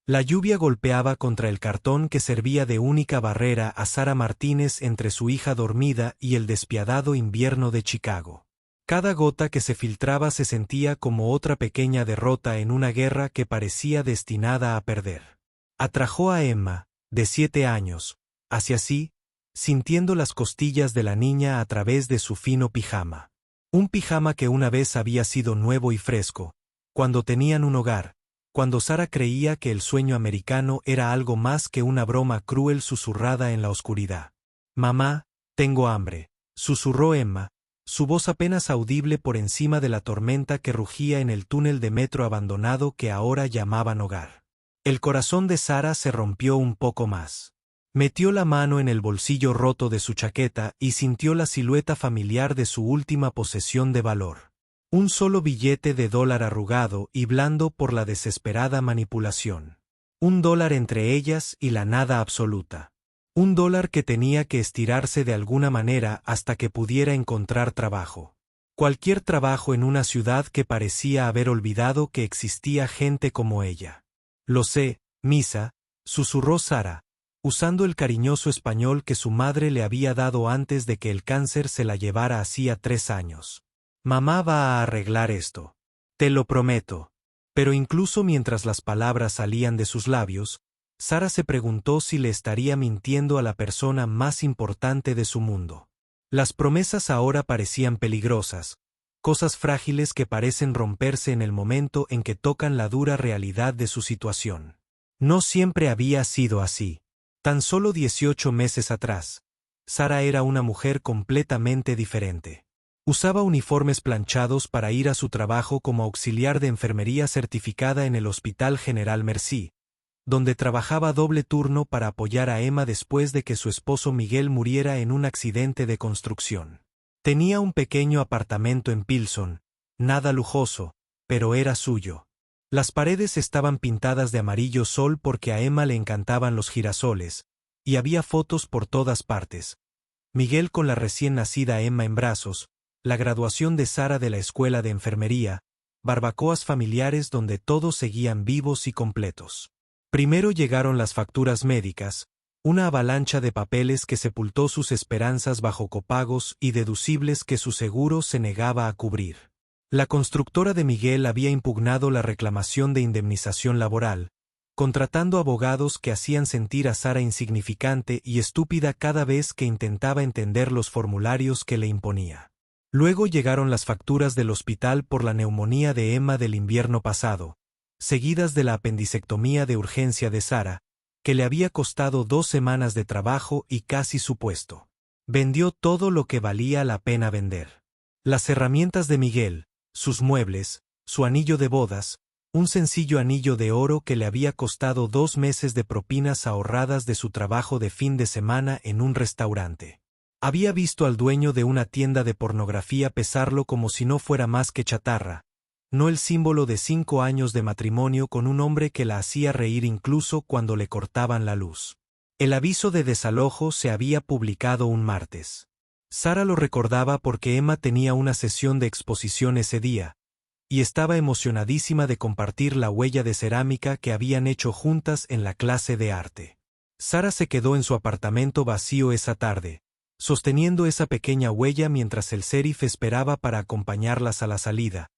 La lluvia golpeaba contra el cartón que servía de única barrera a Sara Martínez entre su hija dormida y el despiadado invierno de Chicago. Cada gota que se filtraba se sentía como otra pequeña derrota en una guerra que parecía destinada a perder. Atrajo a Emma, de 7 años, hacia sí, sintiendo las costillas de la niña a través de su fino pijama. Un pijama que una vez había sido nuevo y fresco, cuando tenían un hogar, cuando Sara creía que el sueño americano era algo más que una broma cruel susurrada en la oscuridad. «Mamá, tengo hambre», susurró Emma, su voz apenas audible por encima de la tormenta que rugía en el túnel de metro abandonado que ahora llamaban hogar. El corazón de Sara se rompió un poco más. Metió la mano en el bolsillo roto de su chaqueta y sintió la silueta familiar de su última posesión de valor. Un solo billete de $1 arrugado y blando por la desesperada manipulación. $1 entre ellas y la nada absoluta. $1 que tenía que estirarse de alguna manera hasta que pudiera encontrar trabajo. Cualquier trabajo en una ciudad que parecía haber olvidado que existía gente como ella. «Lo sé, Misa», susurró Sara, usando el cariñoso español que su madre le había dado antes de que el cáncer se la llevara hacía 3 años. «Mamá va a arreglar esto. Te lo prometo». Pero incluso mientras las palabras salían de sus labios, Sara se preguntó si le estaría mintiendo a la persona más importante de su mundo. Las promesas ahora parecían peligrosas, cosas frágiles que parecen romperse en el momento en que tocan la dura realidad de su situación. No siempre había sido así. Tan solo 18 meses atrás, Sara era una mujer completamente diferente. Usaba uniformes planchados para ir a su trabajo como auxiliar de enfermería certificada en el Hospital General Mercy, donde trabajaba doble turno para apoyar a Emma después de que su esposo Miguel muriera en un accidente de construcción. Tenía un pequeño apartamento en Pilsen, nada lujoso, pero era suyo. Las paredes estaban pintadas de amarillo sol porque a Emma le encantaban los girasoles, y había fotos por todas partes. Miguel con la recién nacida Emma en brazos, la graduación de Sara de la escuela de enfermería, barbacoas familiares donde todos seguían vivos y completos. Primero llegaron las facturas médicas, una avalancha de papeles que sepultó sus esperanzas bajo copagos y deducibles que su seguro se negaba a cubrir. La constructora de Miguel había impugnado la reclamación de indemnización laboral, contratando abogados que hacían sentir a Sara insignificante y estúpida cada vez que intentaba entender los formularios que le imponía. Luego llegaron las facturas del hospital por la neumonía de Emma del invierno pasado, seguidas de la apendicectomía de urgencia de Sara, que le había costado 2 semanas de trabajo y casi su puesto. Vendió todo lo que valía la pena vender. Las herramientas de Miguel, sus muebles, su anillo de bodas, un sencillo anillo de oro que le había costado 2 meses de propinas ahorradas de su trabajo de fin de semana en un restaurante. Había visto al dueño de una tienda de pornografía pesarlo como si no fuera más que chatarra, no el símbolo de 5 años de matrimonio con un hombre que la hacía reír incluso cuando le cortaban la luz. El aviso de desalojo se había publicado un martes. Sara lo recordaba porque Emma tenía una sesión de exposición ese día, y estaba emocionadísima de compartir la huella de cerámica que habían hecho juntas en la clase de arte. Sara se quedó en su apartamento vacío esa tarde, sosteniendo esa pequeña huella mientras el sheriff esperaba para acompañarlas a la salida,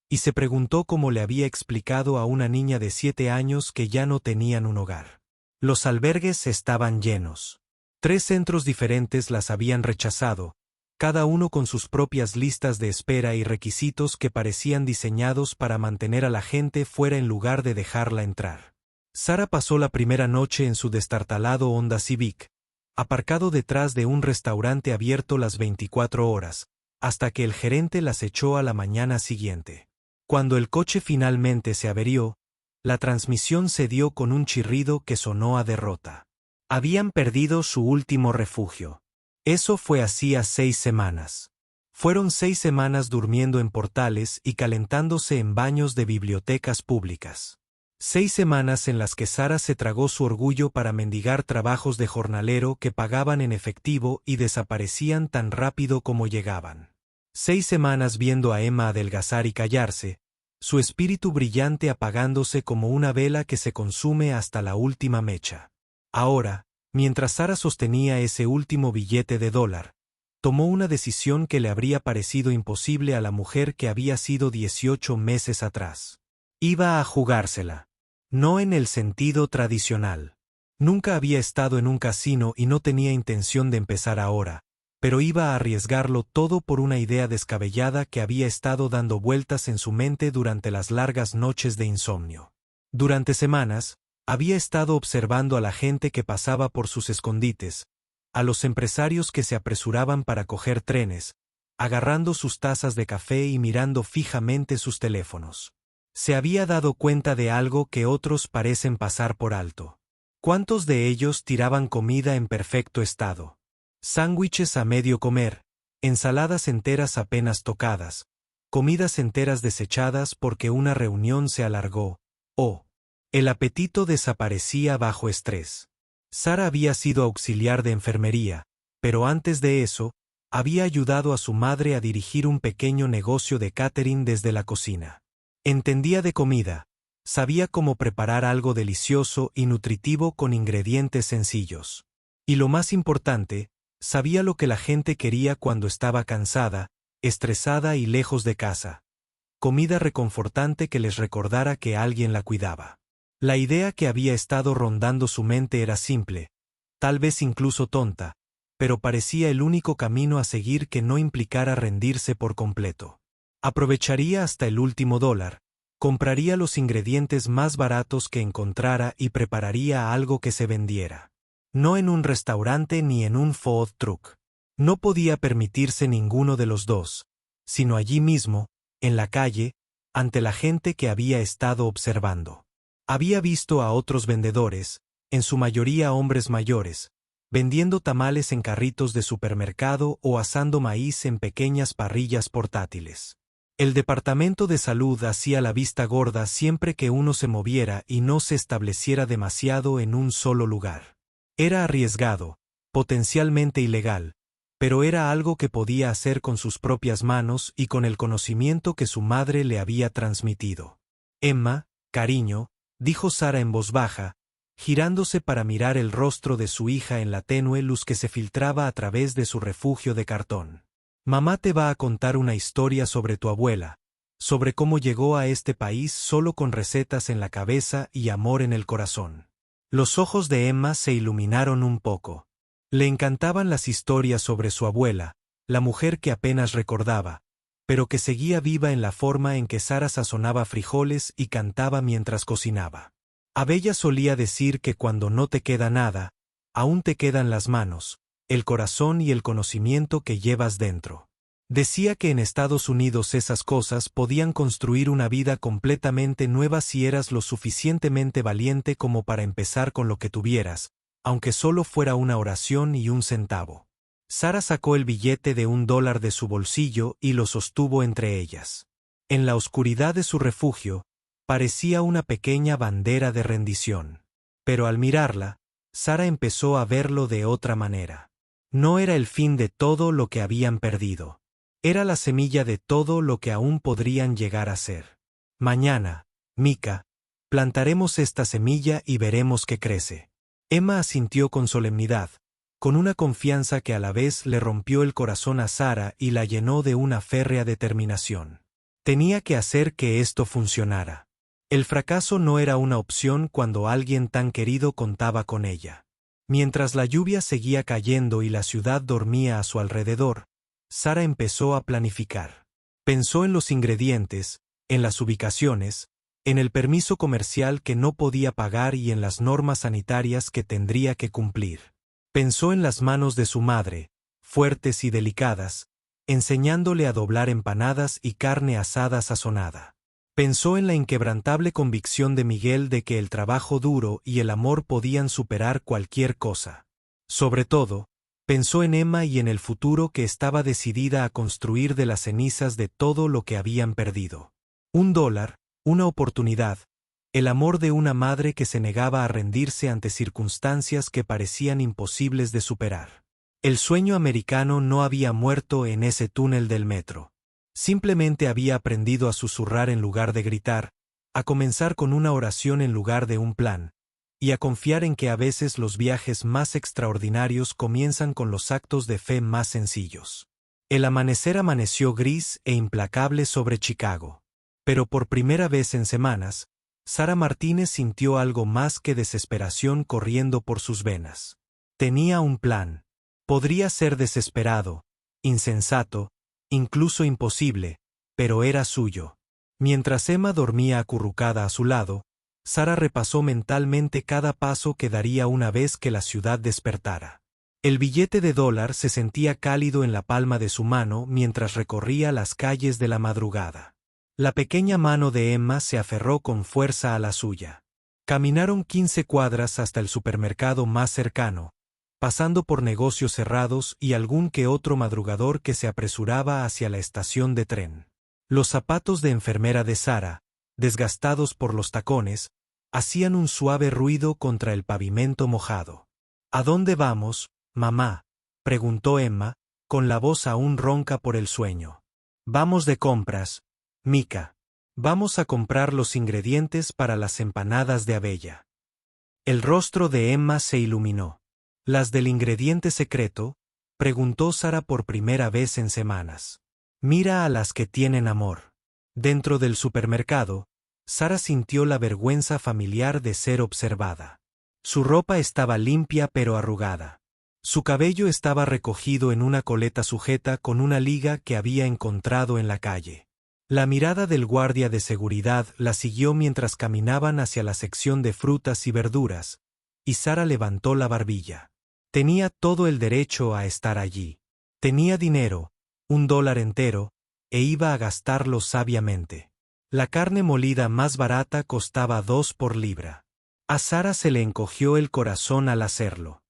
y se preguntó cómo le había explicado a una niña de 7 años que ya no tenían un hogar. Los albergues estaban llenos. 3 centros diferentes las habían rechazado, cada uno con sus propias listas de espera y requisitos que parecían diseñados para mantener a la gente fuera en lugar de dejarla entrar. Sara pasó la primera noche en su destartalado Honda Civic, aparcado detrás de un restaurante abierto las 24 horas, hasta que el gerente las echó a la mañana siguiente. Cuando el coche finalmente se averió, la transmisión se dio con un chirrido que sonó a derrota. Habían perdido su último refugio. Eso fue hacía 6 semanas. Fueron 6 semanas durmiendo en portales y calentándose en baños de bibliotecas públicas. 6 semanas en las que Sara se tragó su orgullo para mendigar trabajos de jornalero que pagaban en efectivo y desaparecían tan rápido como llegaban. 6 semanas viendo a Emma adelgazar y callarse, su espíritu brillante apagándose como una vela que se consume hasta la última mecha. Ahora, mientras Sara sostenía ese último billete de $1, tomó una decisión que le habría parecido imposible a la mujer que había sido 18 meses atrás. Iba a jugársela. No en el sentido tradicional. Nunca había estado en un casino y no tenía intención de empezar ahora, pero iba a arriesgarlo todo por una idea descabellada que había estado dando vueltas en su mente durante las largas noches de insomnio. Durante semanas, había estado observando a la gente que pasaba por sus escondites, a los empresarios que se apresuraban para coger trenes, agarrando sus tazas de café y mirando fijamente sus teléfonos. Se había dado cuenta de algo que otros parecen pasar por alto. ¿Cuántos de ellos tiraban comida en perfecto estado? Sándwiches a medio comer, ensaladas enteras apenas tocadas, comidas enteras desechadas porque una reunión se alargó, o el apetito desaparecía bajo estrés. Sara había sido auxiliar de enfermería, pero antes de eso, había ayudado a su madre a dirigir un pequeño negocio de catering desde la cocina. Entendía de comida, sabía cómo preparar algo delicioso y nutritivo con ingredientes sencillos. Y lo más importante, sabía lo que la gente quería cuando estaba cansada, estresada y lejos de casa. Comida reconfortante que les recordara que alguien la cuidaba. La idea que había estado rondando su mente era simple, tal vez incluso tonta, pero parecía el único camino a seguir que no implicara rendirse por completo. Aprovecharía hasta el último $1, compraría los ingredientes más baratos que encontrara y prepararía algo que se vendiera. No en un restaurante ni en un food truck. No podía permitirse ninguno de los dos, sino allí mismo, en la calle, ante la gente que había estado observando. Había visto a otros vendedores, en su mayoría hombres mayores, vendiendo tamales en carritos de supermercado o asando maíz en pequeñas parrillas portátiles. El departamento de salud hacía la vista gorda siempre que uno se moviera y no se estableciera demasiado en un solo lugar. Era arriesgado, potencialmente ilegal, pero era algo que podía hacer con sus propias manos y con el conocimiento que su madre le había transmitido. Emma, cariño, dijo Sara en voz baja, girándose para mirar el rostro de su hija en la tenue luz que se filtraba a través de su refugio de cartón. Mamá te va a contar una historia sobre tu abuela, sobre cómo llegó a este país solo con recetas en la cabeza y amor en el corazón. Los ojos de Emma se iluminaron un poco. Le encantaban las historias sobre su abuela, la mujer que apenas recordaba, pero que seguía viva en la forma en que Sara sazonaba frijoles y cantaba mientras cocinaba. Abella solía decir que cuando no te queda nada, aún te quedan las manos, el corazón y el conocimiento que llevas dentro. Decía que en Estados Unidos esas cosas podían construir una vida completamente nueva si eras lo suficientemente valiente como para empezar con lo que tuvieras, aunque solo fuera una oración y un centavo. Sara sacó el billete de $1 de su bolsillo y lo sostuvo entre ellas. En la oscuridad de su refugio, parecía una pequeña bandera de rendición. Pero al mirarla, Sara empezó a verlo de otra manera. No era el fin de todo lo que habían perdido. Era la semilla de todo lo que aún podrían llegar a ser. Mañana, Mika, plantaremos esta semilla y veremos qué crece. Emma asintió con solemnidad, con una confianza que a la vez le rompió el corazón a Sara y la llenó de una férrea determinación. Tenía que hacer que esto funcionara. El fracaso no era una opción cuando alguien tan querido contaba con ella. Mientras la lluvia seguía cayendo y la ciudad dormía a su alrededor, Sara empezó a planificar. Pensó en los ingredientes, en las ubicaciones, en el permiso comercial que no podía pagar y en las normas sanitarias que tendría que cumplir. Pensó en las manos de su madre, fuertes y delicadas, enseñándole a doblar empanadas y carne asada sazonada. Pensó en la inquebrantable convicción de Miguel de que el trabajo duro y el amor podían superar cualquier cosa. Sobre todo, pensó en Emma y en el futuro que estaba decidida a construir de las cenizas de todo lo que habían perdido. $1, una oportunidad, el amor de una madre que se negaba a rendirse ante circunstancias que parecían imposibles de superar. El sueño americano no había muerto en ese túnel del metro. Simplemente había aprendido a susurrar en lugar de gritar, a comenzar con una oración en lugar de un plan, y a confiar en que a veces los viajes más extraordinarios comienzan con los actos de fe más sencillos. El amanecer amaneció gris e implacable sobre Chicago. Pero por primera vez en semanas, Sara Martínez sintió algo más que desesperación corriendo por sus venas. Tenía un plan. Podría ser desesperado, insensato, incluso imposible, pero era suyo. Mientras Emma dormía acurrucada a su lado, Sara repasó mentalmente cada paso que daría una vez que la ciudad despertara. El billete de $1 se sentía cálido en la palma de su mano mientras recorría las calles de la madrugada. La pequeña mano de Emma se aferró con fuerza a la suya. Caminaron 15 cuadras hasta el supermercado más cercano, pasando por negocios cerrados y algún que otro madrugador que se apresuraba hacia la estación de tren. Los zapatos de enfermera de Sara, desgastados por los tacones, hacían un suave ruido contra el pavimento mojado. ¿A dónde vamos, mamá?, preguntó Emma, con la voz aún ronca por el sueño. Vamos de compras, Mika. Vamos a comprar los ingredientes para las empanadas de abella. El rostro de Emma se iluminó. ¿Las del ingrediente secreto?, preguntó Sara por primera vez en semanas. Mira a las que tienen amor. Dentro del supermercado, Sara sintió la vergüenza familiar de ser observada. Su ropa estaba limpia pero arrugada. Su cabello estaba recogido en una coleta sujeta con una liga que había encontrado en la calle. La mirada del guardia de seguridad la siguió mientras caminaban hacia la sección de frutas y verduras, y Sara levantó la barbilla. Tenía todo el derecho a estar allí. Tenía dinero, $1 entero, e iba a gastarlo sabiamente. La carne molida más barata costaba 2 por libra. A Sara se le encogió el corazón al hacerlo.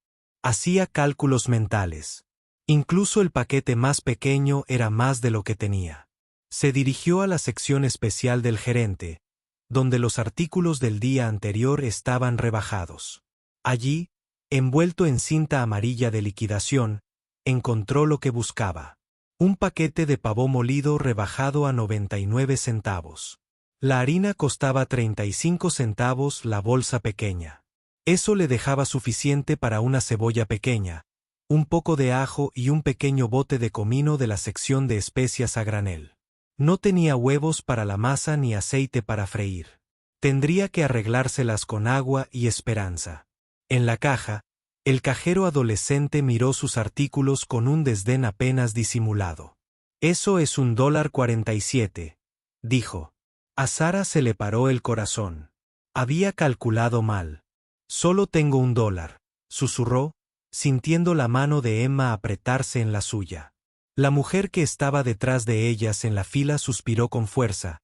Hacía cálculos mentales. Incluso el paquete más pequeño era más de lo que tenía. Se dirigió a la sección especial del gerente, donde los artículos del día anterior estaban rebajados. Allí, envuelto en cinta amarilla de liquidación, encontró lo que buscaba. Un paquete de pavo molido rebajado a 99 centavos. La harina costaba 35 centavos la bolsa pequeña. Eso le dejaba suficiente para una cebolla pequeña, un poco de ajo y un pequeño bote de comino de la sección de especias a granel. No tenía huevos para la masa ni aceite para freír. Tendría que arreglárselas con agua y esperanza. En la caja, el cajero adolescente miró sus artículos con un desdén apenas disimulado. Eso es $1.47, dijo. A Sara se le paró el corazón. Había calculado mal. Solo tengo $1, susurró, sintiendo la mano de Emma apretarse en la suya. La mujer que estaba detrás de ellas en la fila suspiró con fuerza,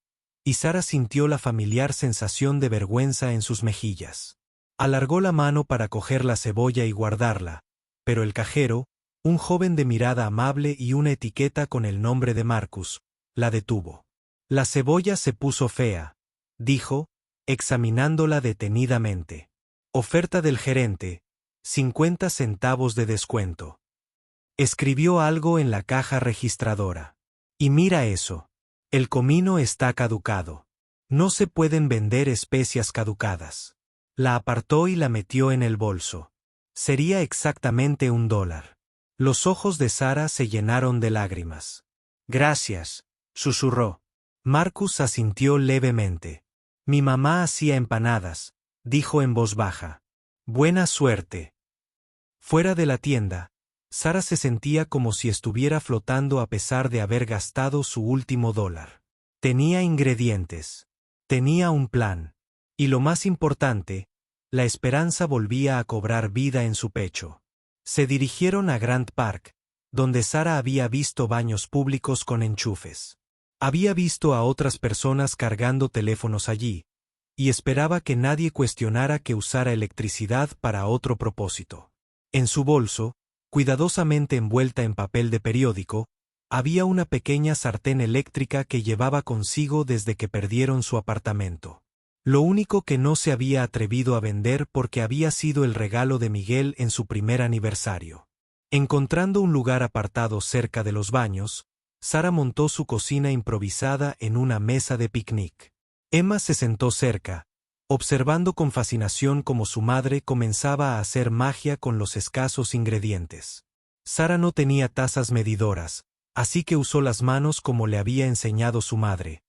y Sara sintió la familiar sensación de vergüenza en sus mejillas. Alargó la mano para coger la cebolla y guardarla, pero el cajero, un joven de mirada amable y una etiqueta con el nombre de Marcus, la detuvo. La cebolla se puso fea, dijo, examinándola detenidamente. Oferta del gerente, 50 centavos de descuento. Escribió algo en la caja registradora. Y mira eso. El comino está caducado. No se pueden vender especias caducadas. La apartó y la metió en el bolso. Sería exactamente $1. Los ojos de Sara se llenaron de lágrimas. Gracias, susurró. Marcus asintió levemente. Mi mamá hacía empanadas, dijo en voz baja. Buena suerte. Fuera de la tienda, Sara se sentía como si estuviera flotando a pesar de haber gastado su último $1. Tenía ingredientes. Tenía un plan. Y lo más importante, la esperanza volvía a cobrar vida en su pecho. Se dirigieron a Grant Park, donde Sara había visto baños públicos con enchufes. Había visto a otras personas cargando teléfonos allí, y esperaba que nadie cuestionara que usara electricidad para otro propósito. En su bolso, cuidadosamente envuelta en papel de periódico, había una pequeña sartén eléctrica que llevaba consigo desde que perdieron su apartamento. Lo único que no se había atrevido a vender porque había sido el regalo de Miguel en su primer aniversario. Encontrando un lugar apartado cerca de los baños, Sara montó su cocina improvisada en una mesa de picnic. Emma se sentó cerca, observando con fascinación cómo su madre comenzaba a hacer magia con los escasos ingredientes. Sara no tenía tazas medidoras, así que usó las manos como le había enseñado su madre.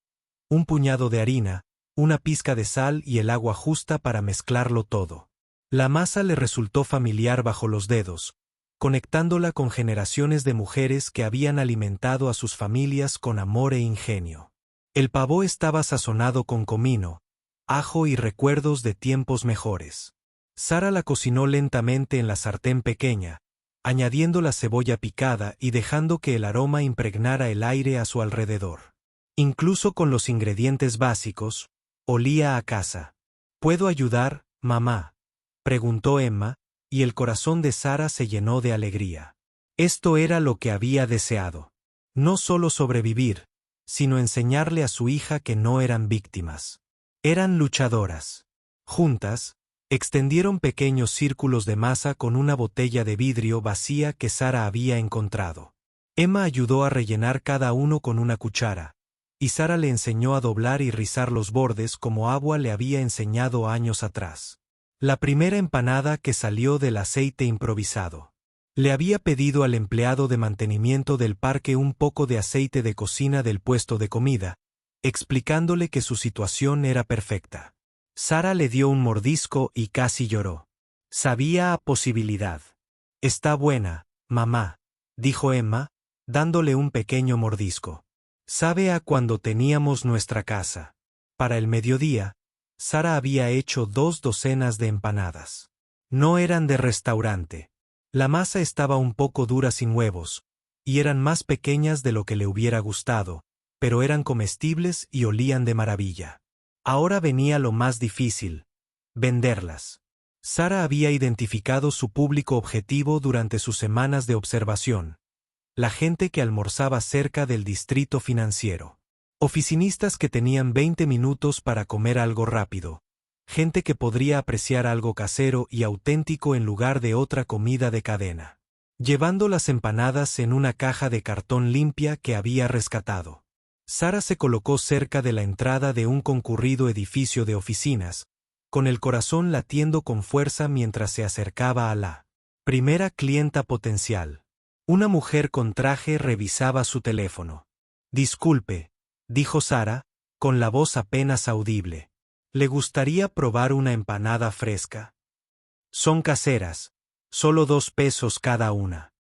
Un puñado de harina, una pizca de sal y el agua justa para mezclarlo todo. La masa le resultó familiar bajo los dedos, conectándola con generaciones de mujeres que habían alimentado a sus familias con amor e ingenio. El pavó estaba sazonado con comino, ajo y recuerdos de tiempos mejores. Sara la cocinó lentamente en la sartén pequeña, añadiendo la cebolla picada y dejando que el aroma impregnara el aire a su alrededor. Incluso con los ingredientes básicos, olía a casa. ¿Puedo ayudar, mamá?, preguntó Emma, y el corazón de Sara se llenó de alegría. Esto era lo que había deseado. No solo sobrevivir, sino enseñarle a su hija que no eran víctimas. Eran luchadoras. Juntas, extendieron pequeños círculos de masa con una botella de vidrio vacía que Sara había encontrado. Emma ayudó a rellenar cada uno con una cuchara, y Sara le enseñó a doblar y rizar los bordes como Agua le había enseñado años atrás. La primera empanada que salió del aceite improvisado. Le había pedido al empleado de mantenimiento del parque un poco de aceite de cocina del puesto de comida, explicándole que su situación era perfecta. Sara le dio un mordisco y casi lloró. Sabía a posibilidad. Está buena, mamá, dijo Emma, dándole un pequeño mordisco. Sabe a cuando teníamos nuestra casa. Para el mediodía, Sara había hecho 2 docenas de empanadas. No eran de restaurante. La masa estaba un poco dura sin huevos, y eran más pequeñas de lo que le hubiera gustado, pero eran comestibles y olían de maravilla. Ahora venía lo más difícil: venderlas. Sara había identificado su público objetivo durante sus semanas de observación: la gente que almorzaba cerca del distrito financiero. Oficinistas que tenían 20 minutos para comer algo rápido. Gente que podría apreciar algo casero y auténtico en lugar de otra comida de cadena. Llevando las empanadas en una caja de cartón limpia que había rescatado. Sara se colocó cerca de la entrada de un concurrido edificio de oficinas, con el corazón latiendo con fuerza mientras se acercaba a la primera clienta potencial. Una mujer con traje revisaba su teléfono. Disculpe, dijo Sara, con la voz apenas audible. ¿Le gustaría probar una empanada fresca? Son caseras, solo 2 pesos cada una.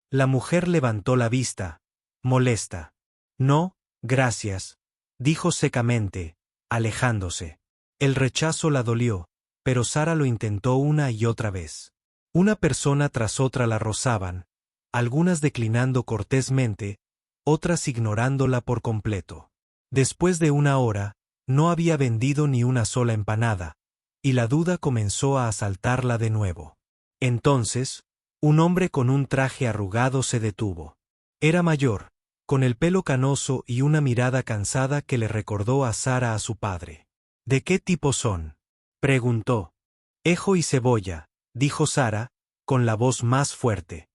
La mujer levantó la vista, molesta. No, gracias, dijo secamente, alejándose. El rechazo la dolió, pero Sara lo intentó una y otra vez. Una persona tras otra la rozaban, algunas declinando cortésmente, otras ignorándola por completo. Después de 1 hora, no había vendido ni una sola empanada, y la duda comenzó a asaltarla de nuevo. Entonces, un hombre con un traje arrugado se detuvo. Era mayor, con el pelo canoso y una mirada cansada que le recordó a Sara a su padre. ¿De qué tipo son?, preguntó. Ajo y cebolla, dijo Sara, con la voz más fuerte.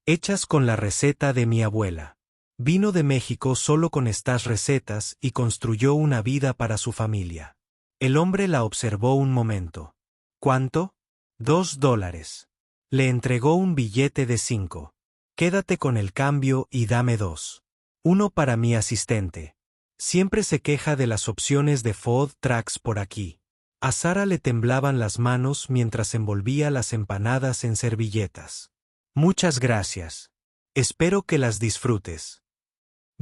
Hechas con la receta de mi abuela. Vino de México solo con estas recetas y construyó una vida para su familia. El hombre la observó un momento. ¿Cuánto? $2. Le entregó un billete de 5. Quédate con el cambio y dame 2. Uno para mi asistente. Siempre se queja de las opciones de food trucks por aquí. A Sara le temblaban las manos mientras envolvía las empanadas en servilletas. Muchas gracias. Espero que las disfrutes.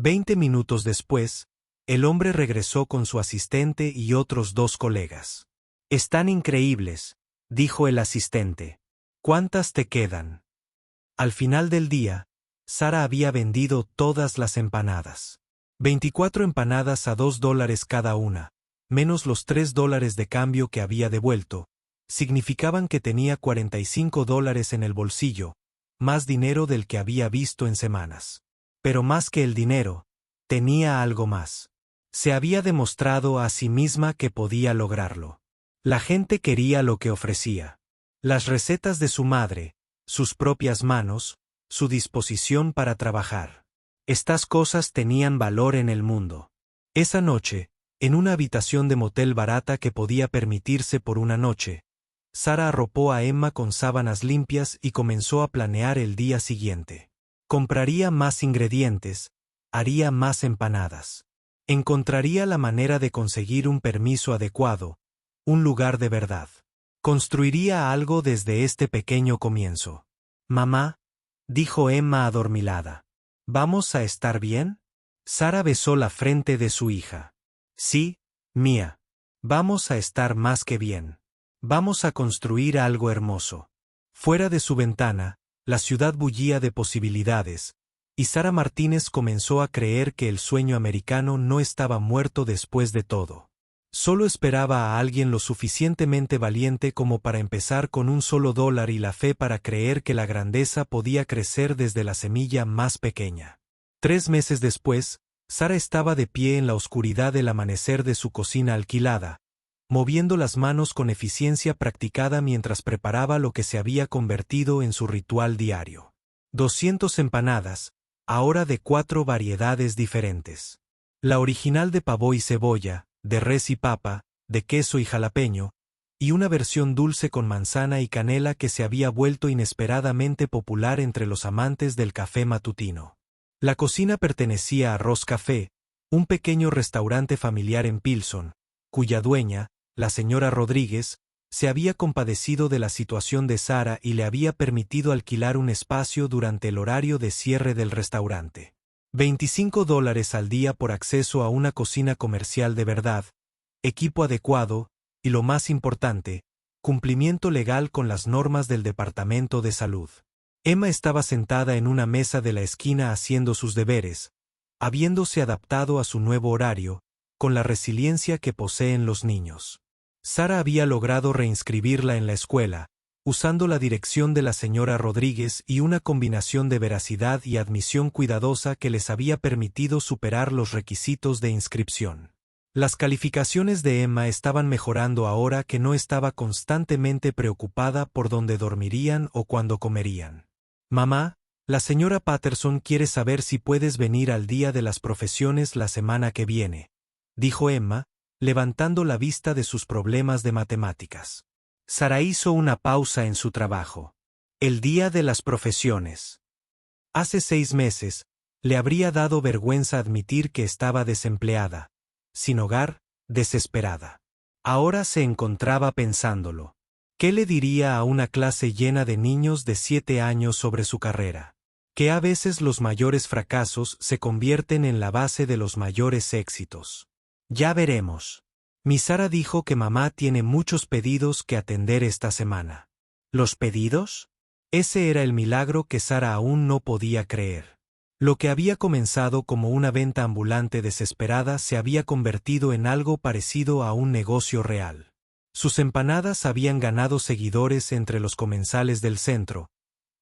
20 minutos después, el hombre regresó con su asistente y otros 2 colegas. Están increíbles, dijo el asistente. ¿Cuántas te quedan? Al final del día, Sara había vendido todas las empanadas. 24 empanadas a $2 cada una, menos los $3 de cambio que había devuelto, significaban que tenía $45 en el bolsillo, más dinero del que había visto en semanas. Pero más que el dinero, tenía algo más. Se había demostrado a sí misma que podía lograrlo. La gente quería lo que ofrecía. Las recetas de su madre, sus propias manos, su disposición para trabajar. Estas cosas tenían valor en el mundo. Esa noche, en una habitación de motel barata que podía permitirse por una noche, Sara arropó a Emma con sábanas limpias y comenzó a planear el día siguiente. Compraría más ingredientes, haría más empanadas. Encontraría la manera de conseguir un permiso adecuado, un lugar de verdad. Construiría algo desde este pequeño comienzo. Mamá, dijo Emma adormilada, ¿vamos a estar bien? Sara besó la frente de su hija. Sí, mía. Vamos a estar más que bien. Vamos a construir algo hermoso. Fuera de su ventana, la ciudad bullía de posibilidades, y Sara Martínez comenzó a creer que el sueño americano no estaba muerto después de todo. Solo esperaba a alguien lo suficientemente valiente como para empezar con $1 y la fe para creer que la grandeza podía crecer desde la semilla más pequeña. 3 meses después, Sara estaba de pie en la oscuridad del amanecer de su cocina alquilada, moviendo las manos con eficiencia practicada mientras preparaba lo que se había convertido en su ritual diario. 200 empanadas, ahora de 4 variedades diferentes. La original de pavo y cebolla, de res y papa, de queso y jalapeño, y una versión dulce con manzana y canela que se había vuelto inesperadamente popular entre los amantes del café matutino. La cocina pertenecía a Ross Café, un pequeño restaurante familiar en Pilsen, cuya dueña, la señora Rodríguez, se había compadecido de la situación de Sara y le había permitido alquilar un espacio durante el horario de cierre del restaurante. $25 al día por acceso a una cocina comercial de verdad, equipo adecuado, y lo más importante, cumplimiento legal con las normas del Departamento de Salud. Emma estaba sentada en una mesa de la esquina haciendo sus deberes, habiéndose adaptado a su nuevo horario, con la resiliencia que poseen los niños. Sara había logrado reinscribirla en la escuela, usando la dirección de la señora Rodríguez y una combinación de veracidad y admisión cuidadosa que les había permitido superar los requisitos de inscripción. Las calificaciones de Emma estaban mejorando ahora que no estaba constantemente preocupada por dónde dormirían o cuándo comerían. Mamá, la señora Patterson quiere saber si puedes venir al día de las profesiones la semana que viene, dijo Emma, levantando la vista de sus problemas de matemáticas. Sara hizo una pausa en su trabajo. El día de las profesiones. Hace 6 meses, le habría dado vergüenza admitir que estaba desempleada, sin hogar, desesperada. Ahora se encontraba pensándolo. ¿Qué le diría a una clase llena de niños de 7 años sobre su carrera? Que a veces los mayores fracasos se convierten en la base de los mayores éxitos. Ya veremos. Mi Sara dijo que mamá tiene muchos pedidos que atender esta semana. ¿Los pedidos? Ese era el milagro que Sara aún no podía creer. Lo que había comenzado como una venta ambulante desesperada se había convertido en algo parecido a un negocio real. Sus empanadas habían ganado seguidores entre los comensales del centro,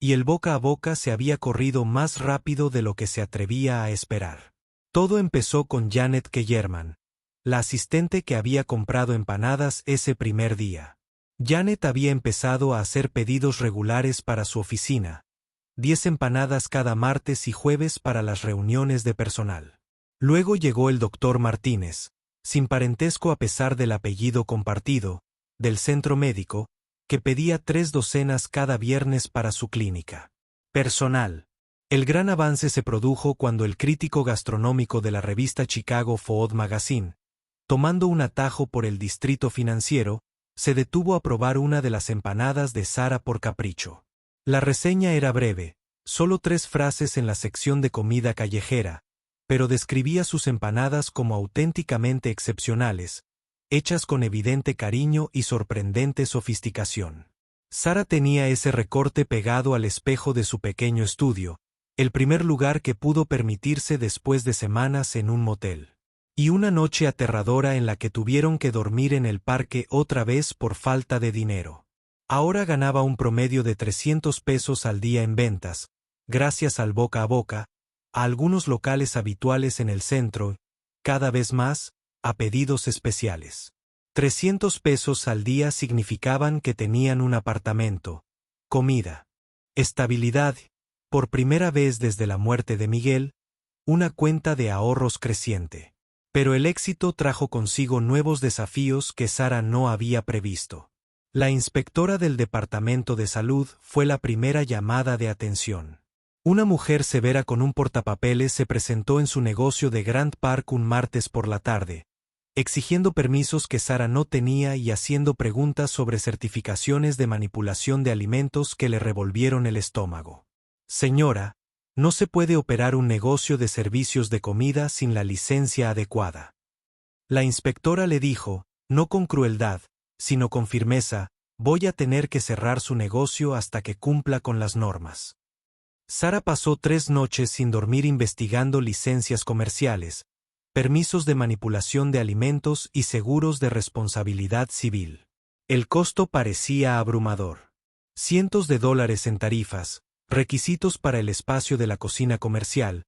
y el boca a boca se había corrido más rápido de lo que se atrevía a esperar. Todo empezó con Janet Kellerman, la asistente que había comprado empanadas ese primer día. Janet había empezado a hacer pedidos regulares para su oficina, 10 empanadas cada martes y jueves para las reuniones de personal. Luego llegó el doctor Martínez, sin parentesco a pesar del apellido compartido, del centro médico, que pedía 3 docenas cada viernes para su clínica. Personal. El gran avance se produjo cuando el crítico gastronómico de la revista Chicago Food Magazine, tomando un atajo por el distrito financiero, se detuvo a probar una de las empanadas de Sara por capricho. La reseña era breve, solo 3 frases en la sección de comida callejera, pero describía sus empanadas como auténticamente excepcionales, hechas con evidente cariño y sorprendente sofisticación. Sara tenía ese recorte pegado al espejo de su pequeño estudio, el primer lugar que pudo permitirse después de semanas en un motel. Y una noche aterradora en la que tuvieron que dormir en el parque otra vez por falta de dinero. Ahora ganaba un promedio de $300 al día en ventas, gracias al boca a boca, a algunos locales habituales en el centro, cada vez más, a pedidos especiales. $300 al día significaban que tenían un apartamento, comida, estabilidad. Por primera vez desde la muerte de Miguel, una cuenta de ahorros creciente. Pero el éxito trajo consigo nuevos desafíos que Sara no había previsto. La inspectora del Departamento de Salud fue la primera llamada de atención. Una mujer severa con un portapapeles se presentó en su negocio de Grand Park un martes por la tarde, exigiendo permisos que Sara no tenía y haciendo preguntas sobre certificaciones de manipulación de alimentos que le revolvieron el estómago. Señora, no se puede operar un negocio de servicios de comida sin la licencia adecuada. La inspectora le dijo, no con crueldad, sino con firmeza, voy a tener que cerrar su negocio hasta que cumpla con las normas. Sara pasó 3 noches sin dormir investigando licencias comerciales, permisos de manipulación de alimentos y seguros de responsabilidad civil. El costo parecía abrumador. Cientos de dólares en tarifas, requisitos para el espacio de la cocina comercial,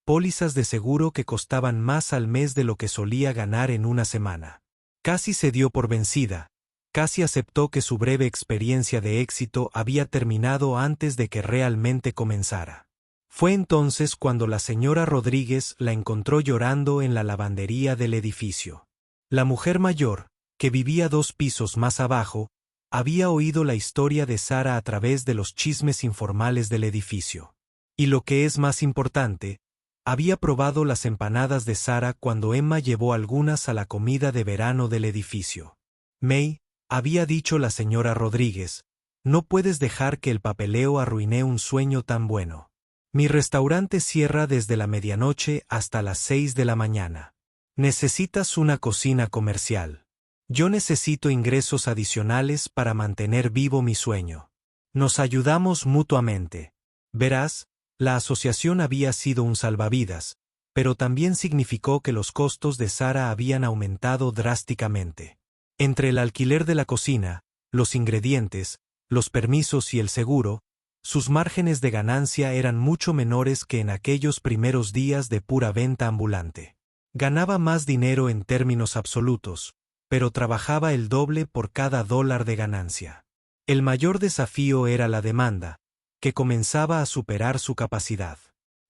pólizas de seguro que costaban más al mes de lo que solía ganar en una semana. Casi se dio por vencida, casi aceptó que su breve experiencia de éxito había terminado antes de que realmente comenzara. Fue entonces cuando la señora Rodríguez la encontró llorando en la lavandería del edificio. La mujer mayor, que vivía 2 pisos más abajo, había oído la historia de Sara a través de los chismes informales del edificio. Y lo que es más importante, había probado las empanadas de Sara cuando Emma llevó algunas a la comida de verano del edificio. May, había dicho la señora Rodríguez, no puedes dejar que el papeleo arruine un sueño tan bueno. Mi restaurante cierra desde la medianoche hasta las 6 de la mañana. Necesitas una cocina comercial. Yo necesito ingresos adicionales para mantener vivo mi sueño. Nos ayudamos mutuamente. Verás, la asociación había sido un salvavidas, pero también significó que los costos de Sara habían aumentado drásticamente. Entre el alquiler de la cocina, los ingredientes, los permisos y el seguro, sus márgenes de ganancia eran mucho menores que en aquellos primeros días de pura venta ambulante. Ganaba más dinero en términos absolutos, pero trabajaba el doble por cada dólar de ganancia. El mayor desafío era la demanda, que comenzaba a superar su capacidad.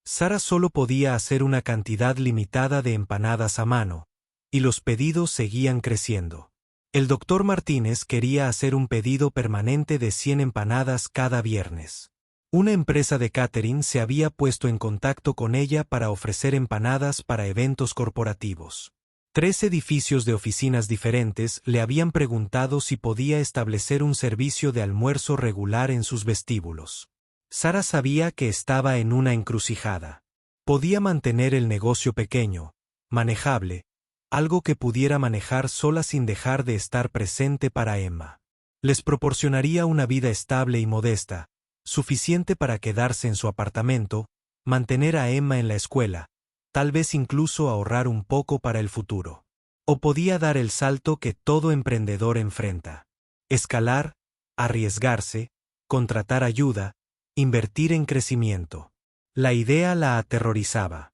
Sara solo podía hacer una cantidad limitada de empanadas a mano, y los pedidos seguían creciendo. El doctor Martínez quería hacer un pedido permanente de 100 empanadas cada viernes. Una empresa de catering se había puesto en contacto con ella para ofrecer empanadas para eventos corporativos. 3 edificios de oficinas diferentes le habían preguntado si podía establecer un servicio de almuerzo regular en sus vestíbulos. Sara sabía que estaba en una encrucijada. Podía mantener el negocio pequeño, manejable, algo que pudiera manejar sola sin dejar de estar presente para Emma. Les proporcionaría una vida estable y modesta, suficiente para quedarse en su apartamento, mantener a Emma en la escuela, tal vez incluso ahorrar un poco para el futuro. O podía dar el salto que todo emprendedor enfrenta. Escalar, arriesgarse, contratar ayuda, invertir en crecimiento. La idea la aterrorizaba.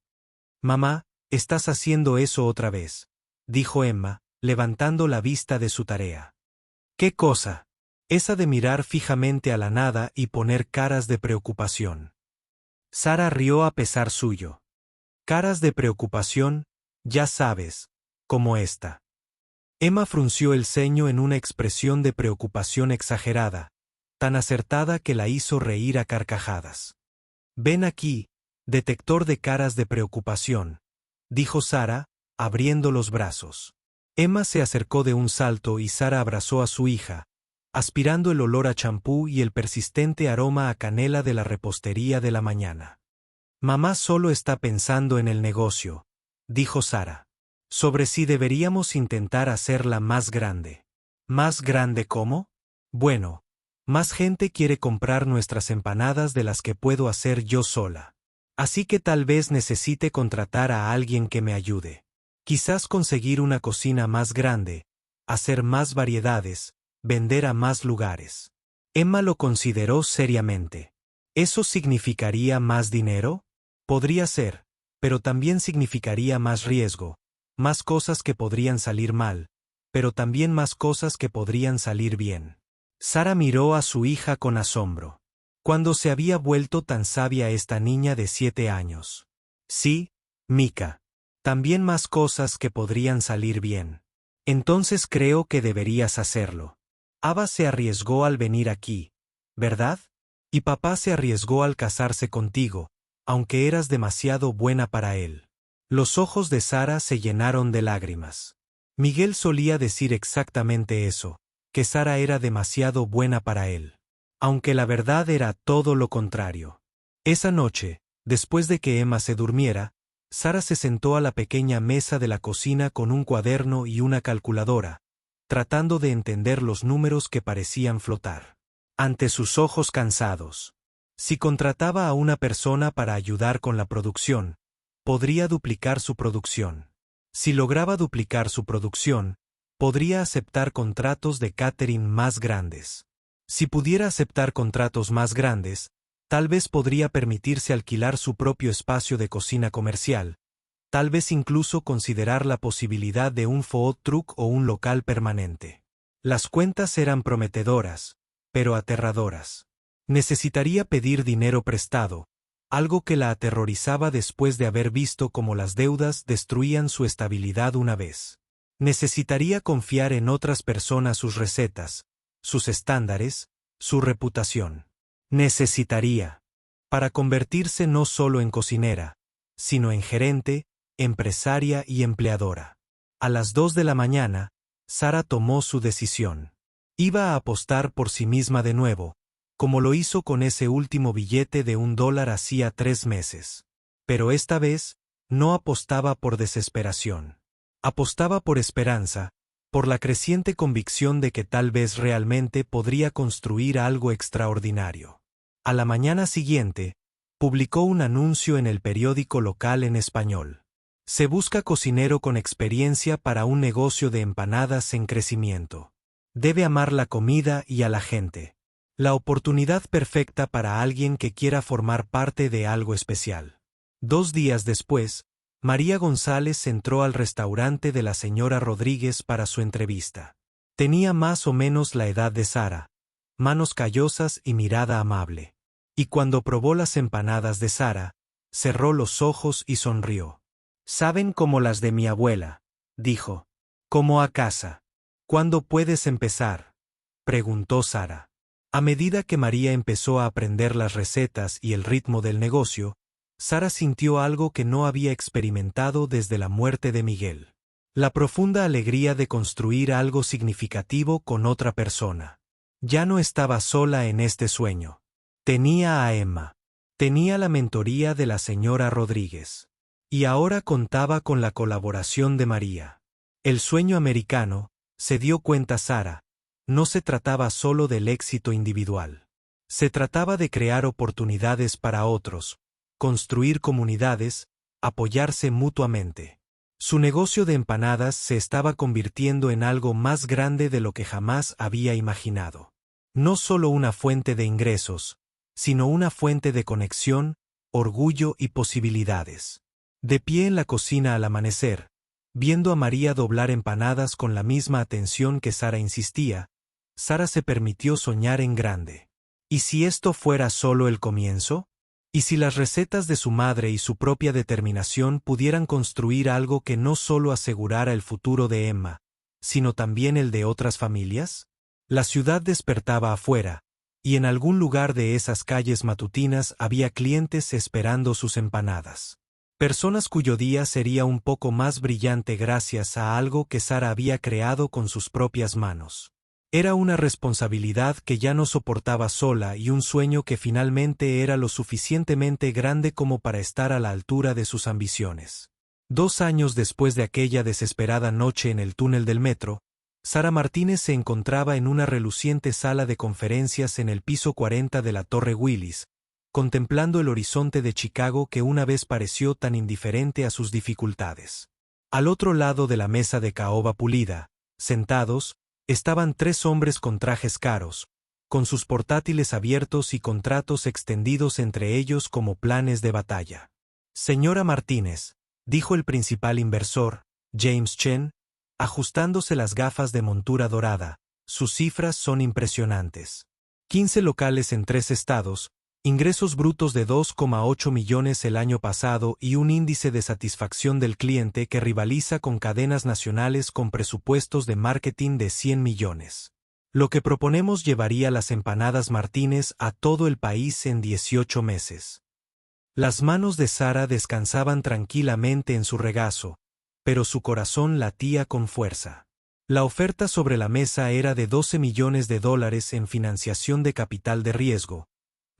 Mamá, estás haciendo eso otra vez, dijo Emma, levantando la vista de su tarea. ¿Qué cosa? Esa de mirar fijamente a la nada y poner caras de preocupación. Sara rió a pesar suyo. Caras de preocupación, ya sabes, como esta. Emma frunció el ceño en una expresión de preocupación exagerada, tan acertada que la hizo reír a carcajadas. Ven aquí, detector de caras de preocupación, dijo Sara, abriendo los brazos. Emma se acercó de un salto y Sara abrazó a su hija, aspirando el olor a champú y el persistente aroma a canela de la repostería de la mañana. Mamá solo está pensando en el negocio, dijo Sara. Sobre si deberíamos intentar hacerla más grande. ¿Más grande cómo? Bueno, más gente quiere comprar nuestras empanadas de las que puedo hacer yo sola. Así que tal vez necesite contratar a alguien que me ayude. Quizás conseguir una cocina más grande, hacer más variedades, vender a más lugares. Emma lo consideró seriamente. ¿Eso significaría más dinero? Podría ser, pero también significaría más riesgo, más cosas que podrían salir mal, pero también más cosas que podrían salir bien. Sara miró a su hija con asombro. ¿Cuándo se había vuelto tan sabia esta niña de 7 años? Sí, Mika. También más cosas que podrían salir bien. Entonces creo que deberías hacerlo. Ava se arriesgó al venir aquí, ¿verdad? Y papá se arriesgó al casarse contigo, aunque eras demasiado buena para él. Los ojos de Sara se llenaron de lágrimas. Miguel solía decir exactamente eso, que Sara era demasiado buena para él. Aunque la verdad era todo lo contrario. Esa noche, después de que Emma se durmiera, Sara se sentó a la pequeña mesa de la cocina con un cuaderno y una calculadora, tratando de entender los números que parecían flotar ante sus ojos cansados. Si contrataba a una persona para ayudar con la producción, podría duplicar su producción. Si lograba duplicar su producción, podría aceptar contratos de catering más grandes. Si pudiera aceptar contratos más grandes, tal vez podría permitirse alquilar su propio espacio de cocina comercial, tal vez incluso considerar la posibilidad de un food truck o un local permanente. Las cuentas eran prometedoras, pero aterradoras. Necesitaría pedir dinero prestado, algo que la aterrorizaba después de haber visto cómo las deudas destruían su estabilidad una vez. Necesitaría confiar en otras personas sus recetas, sus estándares, su reputación. Necesitaría, para convertirse no solo en cocinera, sino en gerente, empresaria y empleadora. A las 2 de la mañana, Sara tomó su decisión. Iba a apostar por sí misma de nuevo, como lo hizo con ese último billete de $1 hacía 3 meses. Pero esta vez, no apostaba por desesperación. Apostaba por esperanza, por la creciente convicción de que tal vez realmente podría construir algo extraordinario. A la mañana siguiente, publicó un anuncio en el periódico local en español. Se busca cocinero con experiencia para un negocio de empanadas en crecimiento. Debe amar la comida y a la gente. La oportunidad perfecta para alguien que quiera formar parte de algo especial. 2 días después, María González entró al restaurante de la señora Rodríguez para su entrevista. Tenía más o menos la edad de Sara, manos callosas y mirada amable. Y cuando probó las empanadas de Sara, cerró los ojos y sonrió. «Saben como las de mi abuela», dijo. «Como a casa». «¿Cuándo puedes empezar?», preguntó Sara. A medida que María empezó a aprender las recetas y el ritmo del negocio, Sara sintió algo que no había experimentado desde la muerte de Miguel. La profunda alegría de construir algo significativo con otra persona. Ya no estaba sola en este sueño. Tenía a Emma. Tenía la mentoría de la señora Rodríguez. Y ahora contaba con la colaboración de María. El sueño americano, se dio cuenta Sara, no se trataba solo del éxito individual. Se trataba de crear oportunidades para otros, construir comunidades, apoyarse mutuamente. Su negocio de empanadas se estaba convirtiendo en algo más grande de lo que jamás había imaginado. No solo una fuente de ingresos, sino una fuente de conexión, orgullo y posibilidades. De pie en la cocina al amanecer, viendo a María doblar empanadas con la misma atención que Sara insistía, Sara se permitió soñar en grande. ¿Y si esto fuera solo el comienzo? ¿Y si las recetas de su madre y su propia determinación pudieran construir algo que no solo asegurara el futuro de Emma, sino también el de otras familias? La ciudad despertaba afuera, y en algún lugar de esas calles matutinas había clientes esperando sus empanadas. Personas cuyo día sería un poco más brillante gracias a algo que Sara había creado con sus propias manos. Era una responsabilidad que ya no soportaba sola y un sueño que finalmente era lo suficientemente grande como para estar a la altura de sus ambiciones. 2 años después de aquella desesperada noche en el túnel del metro, Sara Martínez se encontraba en una reluciente sala de conferencias en el piso 40 de la Torre Willis, contemplando el horizonte de Chicago que una vez pareció tan indiferente a sus dificultades. Al otro lado de la mesa de caoba pulida, sentados, estaban 3 hombres con trajes caros, con sus portátiles abiertos y contratos extendidos entre ellos como planes de batalla. «Señora Martínez», dijo el principal inversor, James Chen, ajustándose las gafas de montura dorada, «sus cifras son impresionantes. 15 locales en 3 estados, Ingresos brutos de 2,8 millones el año pasado y un índice de satisfacción del cliente que rivaliza con cadenas nacionales con presupuestos de marketing de 100 millones. Lo que proponemos llevaría las empanadas Martínez a todo el país en 18 meses. Las manos de Sara descansaban tranquilamente en su regazo, pero su corazón latía con fuerza. La oferta sobre la mesa era de $12 millones en financiación de capital de riesgo,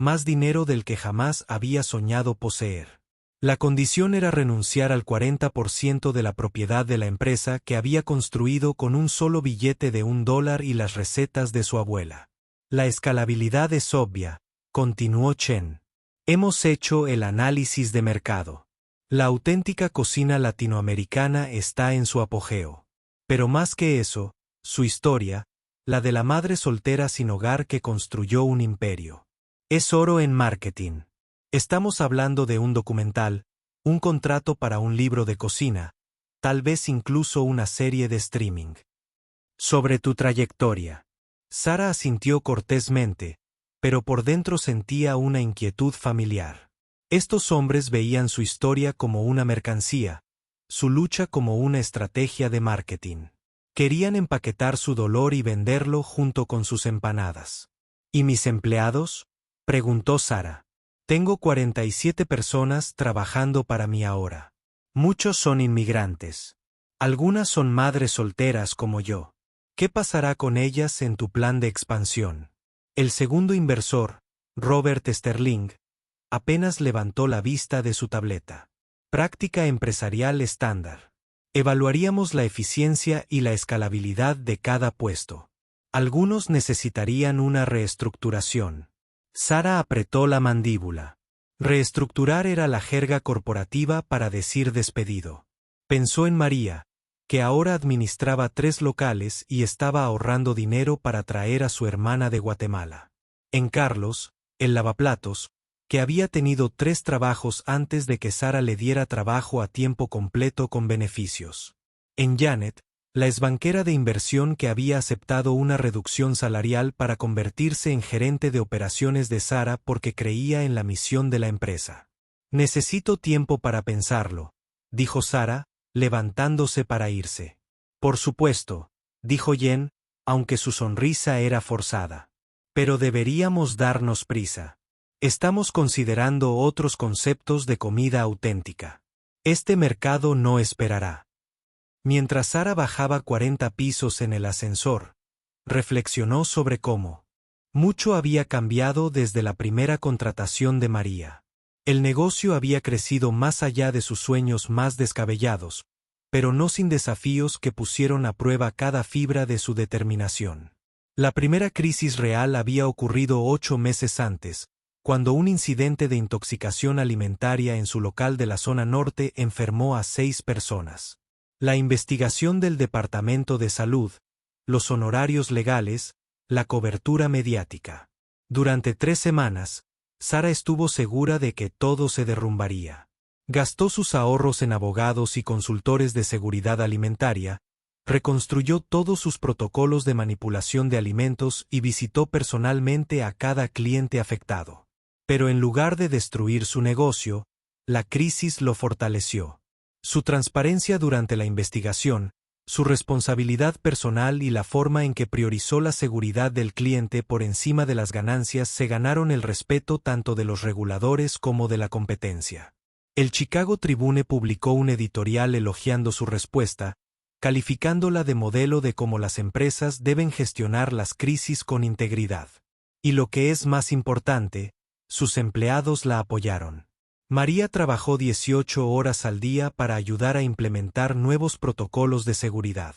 más dinero del que jamás había soñado poseer. La condición era renunciar al 40% de la propiedad de la empresa que había construido con un solo billete de $1 y las recetas de su abuela. La escalabilidad es obvia, continuó Chen. Hemos hecho el análisis de mercado. La auténtica cocina latinoamericana está en su apogeo. Pero más que eso, su historia, la de la madre soltera sin hogar que construyó un imperio. Es oro en marketing. Estamos hablando de un documental, un contrato para un libro de cocina, tal vez incluso una serie de streaming. Sobre tu trayectoria. Sara asintió cortésmente, pero por dentro sentía una inquietud familiar. Estos hombres veían su historia como una mercancía, su lucha como una estrategia de marketing. Querían empaquetar su dolor y venderlo junto con sus empanadas. ¿Y mis empleados?, preguntó Sara. Tengo 47 personas trabajando para mí ahora. Muchos son inmigrantes. Algunas son madres solteras como yo. ¿Qué pasará con ellas en tu plan de expansión? El segundo inversor, Robert Sterling, apenas levantó la vista de su tableta. Práctica empresarial estándar. Evaluaríamos la eficiencia y la escalabilidad de cada puesto. Algunos necesitarían una reestructuración. Sara apretó la mandíbula. Reestructurar era la jerga corporativa para decir despedido. Pensó en María, que ahora administraba 3 locales y estaba ahorrando dinero para traer a su hermana de Guatemala. En Carlos, el lavaplatos, que había tenido 3 trabajos antes de que Sara le diera trabajo a tiempo completo con beneficios. En Janet, la exbanquera de inversión que había aceptado una reducción salarial para convertirse en gerente de operaciones de Sara porque creía en la misión de la empresa. Necesito tiempo para pensarlo, dijo Sara, levantándose para irse. Por supuesto, dijo Jen, aunque su sonrisa era forzada. Pero deberíamos darnos prisa. Estamos considerando otros conceptos de comida auténtica. Este mercado no esperará. Mientras Sara bajaba 40 pisos en el ascensor, reflexionó sobre cómo mucho había cambiado desde la primera contratación de María. El negocio había crecido más allá de sus sueños más descabellados, pero no sin desafíos que pusieron a prueba cada fibra de su determinación. La primera crisis real había ocurrido 8 meses antes, cuando un incidente de intoxicación alimentaria en su local de la zona norte enfermó a 6 personas. La investigación del Departamento de Salud, los honorarios legales, la cobertura mediática. Durante 3 semanas, Sara estuvo segura de que todo se derrumbaría. Gastó sus ahorros en abogados y consultores de seguridad alimentaria, reconstruyó todos sus protocolos de manipulación de alimentos y visitó personalmente a cada cliente afectado. Pero en lugar de destruir su negocio, la crisis lo fortaleció. Su transparencia durante la investigación, su responsabilidad personal y la forma en que priorizó la seguridad del cliente por encima de las ganancias se ganaron el respeto tanto de los reguladores como de la competencia. El Chicago Tribune publicó un editorial elogiando su respuesta, calificándola de modelo de cómo las empresas deben gestionar las crisis con integridad. Y lo que es más importante, sus empleados la apoyaron. María trabajó 18 horas al día para ayudar a implementar nuevos protocolos de seguridad.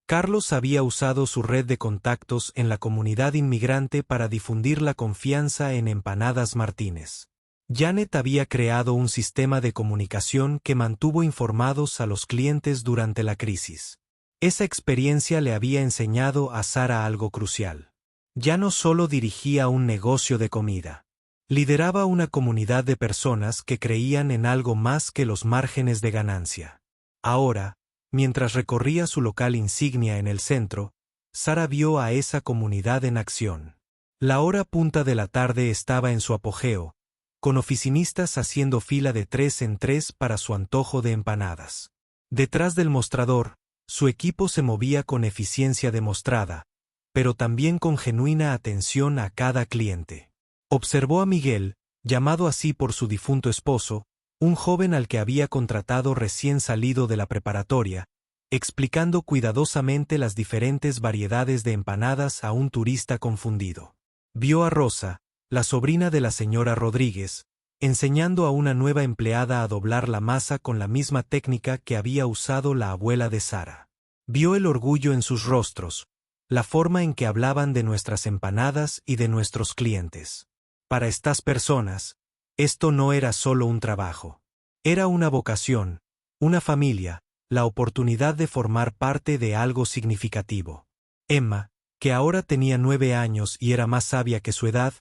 Carlos había usado su red de contactos en la comunidad inmigrante para difundir la confianza en Empanadas Martínez. Janet había creado un sistema de comunicación que mantuvo informados a los clientes durante la crisis. Esa experiencia le había enseñado a Sara algo crucial. Ya no solo dirigía un negocio de comida. Lideraba una comunidad de personas que creían en algo más que los márgenes de ganancia. Ahora, mientras recorría su local insignia en el centro, Sara vio a esa comunidad en acción. La hora punta de la tarde estaba en su apogeo, con oficinistas haciendo fila de 3 en 3 para su antojo de empanadas. Detrás del mostrador, su equipo se movía con eficiencia demostrada, pero también con genuina atención a cada cliente. Observó a Miguel, llamado así por su difunto esposo, un joven al que había contratado recién salido de la preparatoria, explicando cuidadosamente las diferentes variedades de empanadas a un turista confundido. Vio a Rosa, la sobrina de la señora Rodríguez, enseñando a una nueva empleada a doblar la masa con la misma técnica que había usado la abuela de Sara. Vio el orgullo en sus rostros, la forma en que hablaban de nuestras empanadas y de nuestros clientes. Para estas personas, esto no era solo un trabajo. Era una vocación, una familia, la oportunidad de formar parte de algo significativo. Emma, que ahora tenía 9 años y era más sabia que su edad,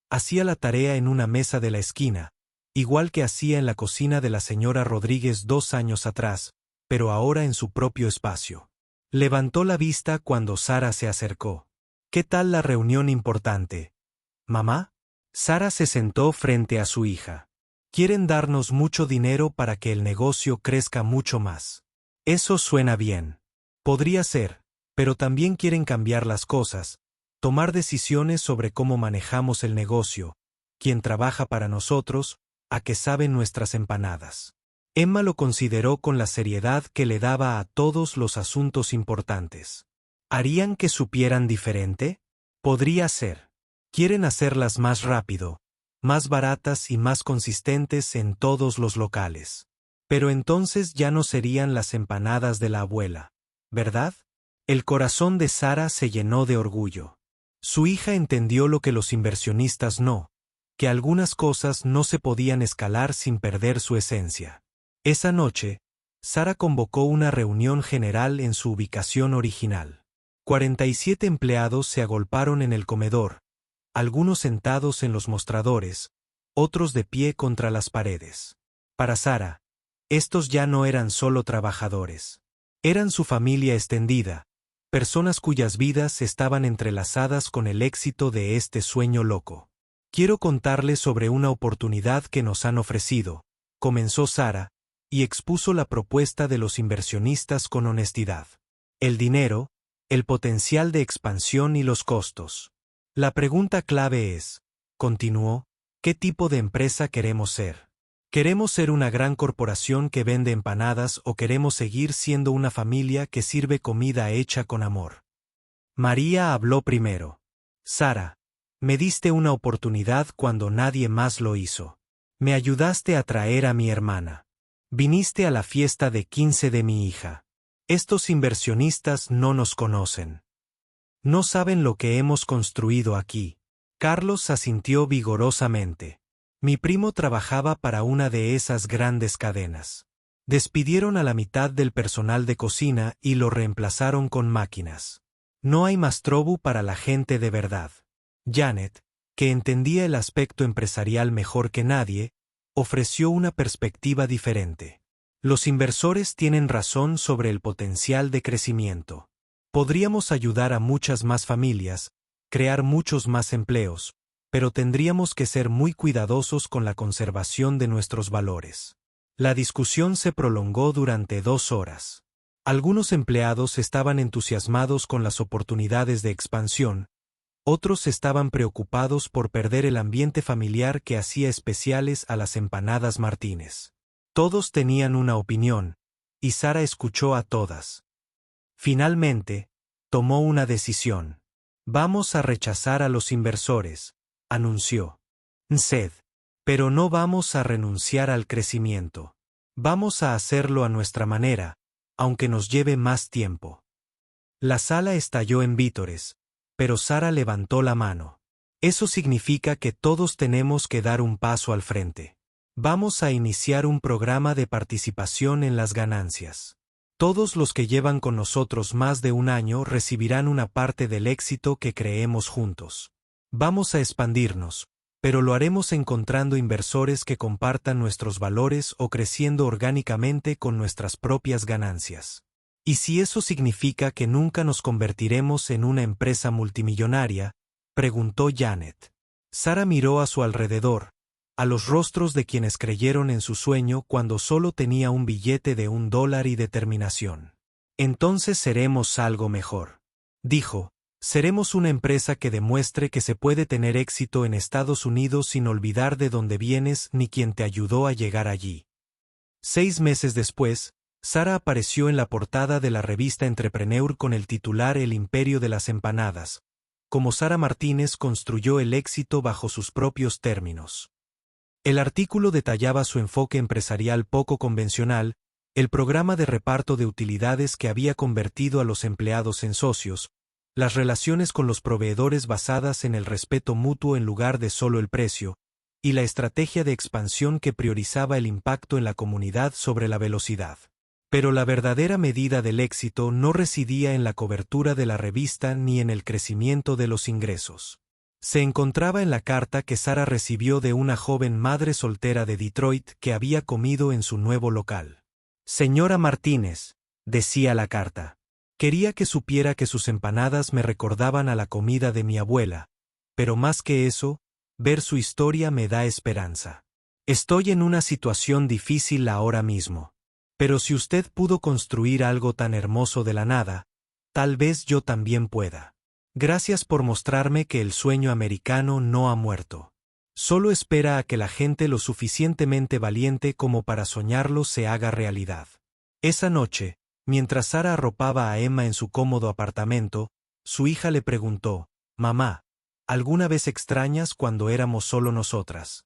hacía la tarea en una mesa de la esquina, igual que hacía en la cocina de la señora Rodríguez 2 años atrás, pero ahora en su propio espacio. Levantó la vista cuando Sara se acercó. ¿Qué tal la reunión importante, mamá? Sara se sentó frente a su hija. Quieren darnos mucho dinero para que el negocio crezca mucho más. Eso suena bien. Podría ser, pero también quieren cambiar las cosas, tomar decisiones sobre cómo manejamos el negocio, quién trabaja para nosotros, a qué saben nuestras empanadas. Emma lo consideró con la seriedad que le daba a todos los asuntos importantes. ¿Harían que supieran diferente? Podría ser. Quieren hacerlas más rápido, más baratas y más consistentes en todos los locales. Pero entonces ya no serían las empanadas de la abuela, ¿verdad? El corazón de Sara se llenó de orgullo. Su hija entendió lo que los inversionistas no, que algunas cosas no se podían escalar sin perder su esencia. Esa noche, Sara convocó una reunión general en su ubicación original. 47 empleados se agolparon en el comedor, algunos sentados en los mostradores, otros de pie contra las paredes. Para Sara, estos ya no eran solo trabajadores. Eran su familia extendida, personas cuyas vidas estaban entrelazadas con el éxito de este sueño loco. Quiero contarles sobre una oportunidad que nos han ofrecido, comenzó Sara, y expuso la propuesta de los inversionistas con honestidad. El dinero, el potencial de expansión y los costos. La pregunta clave es, continuó, ¿qué tipo de empresa queremos ser? ¿Queremos ser una gran corporación que vende empanadas o queremos seguir siendo una familia que sirve comida hecha con amor? María habló primero. Sara, me diste una oportunidad cuando nadie más lo hizo. Me ayudaste a traer a mi hermana. Viniste a la fiesta de 15 de mi hija. Estos inversionistas no nos conocen. No saben lo que hemos construido aquí. Carlos asintió vigorosamente. Mi primo trabajaba para una de esas grandes cadenas. Despidieron a la mitad del personal de cocina y lo reemplazaron con máquinas. No hay mastrobu para la gente de verdad. Janet, que entendía el aspecto empresarial mejor que nadie, ofreció una perspectiva diferente. Los inversores tienen razón sobre el potencial de crecimiento. Podríamos ayudar a muchas más familias, crear muchos más empleos, pero tendríamos que ser muy cuidadosos con la conservación de nuestros valores. La discusión se prolongó durante 2 horas. Algunos empleados estaban entusiasmados con las oportunidades de expansión, otros estaban preocupados por perder el ambiente familiar que hacía especiales a las empanadas Martínez. Todos tenían una opinión, y Sara escuchó a todas. Finalmente, tomó una decisión. Vamos a rechazar a los inversores, anunció. Nsed. Pero no vamos a renunciar al crecimiento. Vamos a hacerlo a nuestra manera, aunque nos lleve más tiempo. La sala estalló en vítores, pero Sara levantó la mano. Eso significa que todos tenemos que dar un paso al frente. Vamos a iniciar un programa de participación en las ganancias. Todos los que llevan con nosotros más de 1 año recibirán una parte del éxito que creemos juntos. Vamos a expandirnos, pero lo haremos encontrando inversores que compartan nuestros valores o creciendo orgánicamente con nuestras propias ganancias. Y si eso significa que nunca nos convertiremos en una empresa multimillonaria, preguntó Janet. Sara miró a su alrededor, a los rostros de quienes creyeron en su sueño cuando solo tenía un billete de $1 y determinación. Entonces seremos algo mejor. Dijo, seremos una empresa que demuestre que se puede tener éxito en Estados Unidos sin olvidar de dónde vienes ni quién te ayudó a llegar allí. 6 meses después, Sara apareció en la portada de la revista Entrepreneur con el titular El imperio de las empanadas, como Sara Martínez construyó el éxito bajo sus propios términos. El artículo detallaba su enfoque empresarial poco convencional, el programa de reparto de utilidades que había convertido a los empleados en socios, las relaciones con los proveedores basadas en el respeto mutuo en lugar de solo el precio, y la estrategia de expansión que priorizaba el impacto en la comunidad sobre la velocidad. Pero la verdadera medida del éxito no residía en la cobertura de la revista ni en el crecimiento de los ingresos. Se encontraba en la carta que Sara recibió de una joven madre soltera de Detroit que había comido en su nuevo local. Señora Martínez, decía la carta, quería que supiera que sus empanadas me recordaban a la comida de mi abuela, pero más que eso, ver su historia me da esperanza. Estoy en una situación difícil ahora mismo. Pero si usted pudo construir algo tan hermoso de la nada, tal vez yo también pueda. Gracias por mostrarme que el sueño americano no ha muerto. Solo espera a que la gente lo suficientemente valiente como para soñarlo se haga realidad. Esa noche, mientras Sara arropaba a Emma en su cómodo apartamento, su hija le preguntó, «Mamá, ¿alguna vez extrañas cuando éramos solo nosotras?»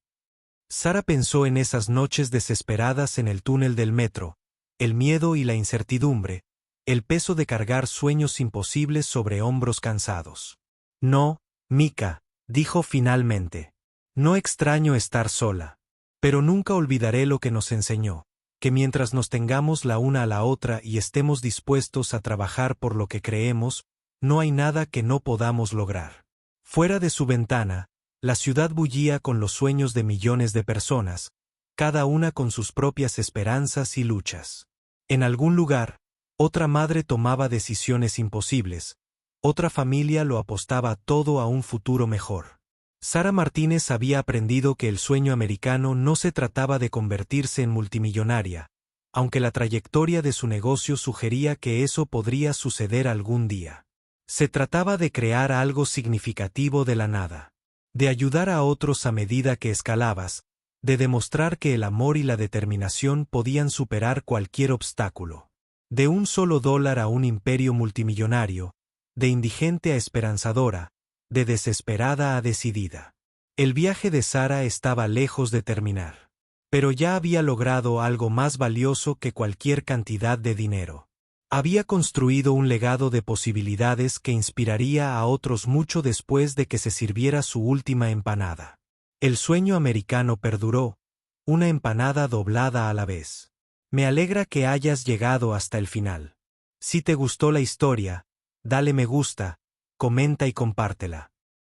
Sara pensó en esas noches desesperadas en el túnel del metro, el miedo y la incertidumbre, el peso de cargar sueños imposibles sobre hombros cansados. «No, Mika», dijo finalmente. «No extraño estar sola. Pero nunca olvidaré lo que nos enseñó, que mientras nos tengamos la una a la otra y estemos dispuestos a trabajar por lo que creemos, no hay nada que no podamos lograr». Fuera de su ventana, la ciudad bullía con los sueños de millones de personas, cada una con sus propias esperanzas y luchas. En algún lugar, otra madre tomaba decisiones imposibles, otra familia lo apostaba todo a un futuro mejor. Sara Martínez había aprendido que el sueño americano no se trataba de convertirse en multimillonaria, aunque la trayectoria de su negocio sugería que eso podría suceder algún día. Se trataba de crear algo significativo de la nada, de ayudar a otros a medida que escalabas, de demostrar que el amor y la determinación podían superar cualquier obstáculo. De un solo dólar a un imperio multimillonario, de indigente a esperanzadora, de desesperada a decidida. El viaje de Sara estaba lejos de terminar. Pero ya había logrado algo más valioso que cualquier cantidad de dinero. Había construido un legado de posibilidades que inspiraría a otros mucho después de que se sirviera su última empanada. El sueño americano perduró, una empanada doblada a la vez. Me alegra que hayas llegado hasta el final. Si te gustó la historia, dale me gusta, comenta y compártela.